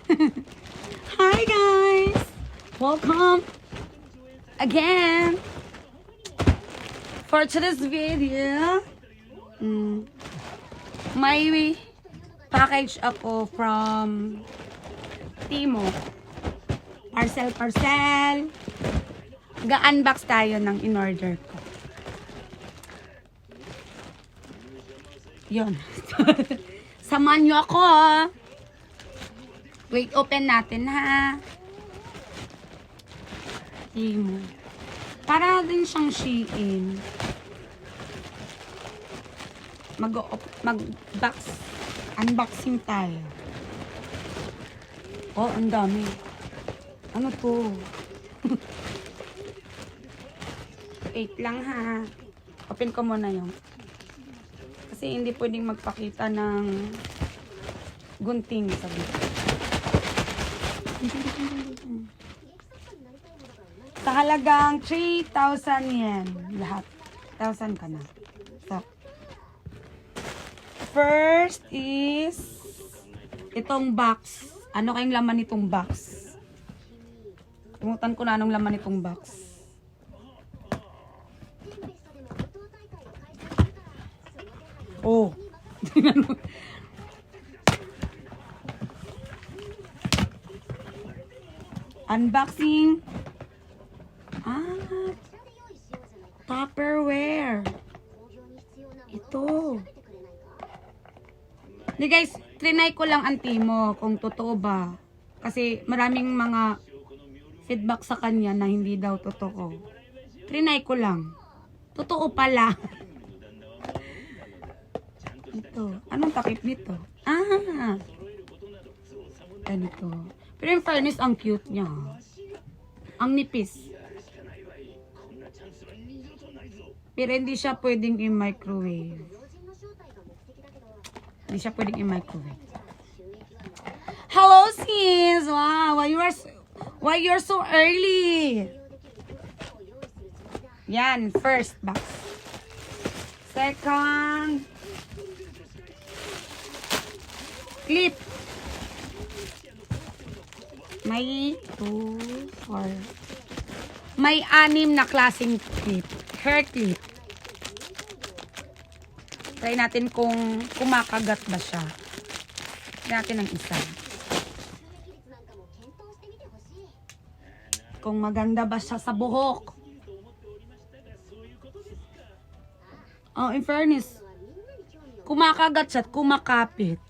Hi guys! Welcome again for today's video. May package ako from Timo. Parcel. Ga-unbox tayo ng in-order ko. Yun. Samahan nyo ako. Wait, open natin ha. Timo. Para din siyang Shein. Unboxing tayo. Oh, ang dami. Ano to? Wait lang ha. Open ko muna yung. Kasi hindi pwedeng magpakita ng gunting sa dito. Sa halagang 3,000 yen. Lahat. 1,000 ka na. So, first is itong box. Ano kayong laman nitong box? Tumutan ko na anong laman nitong box. Oh. Unboxing. Tupperware. Ito. Hindi guys, trinay ko lang ang Timo kung totoo ba. Kasi maraming mga feedback sa kanya na hindi daw totoo. Trinay ko lang. Totoo pala. Ito. Anong takip nito? Ganito. Pero in fairness, ang cute niya. Ang nipis. Pero hindi siya pwedeng i-microwave. Hindi siya pwedeng i-microwave. Hello sis! Wow! Why you're so early? Yan, first box. Second, clip. May 2, 4. May 6 na klaseng clip. Hair clip. Try natin kung kumakagat ba siya. Try natin ang isa. Kung maganda ba siya sa buhok. Oh, in fairness, kumakagat siya at kumakapit.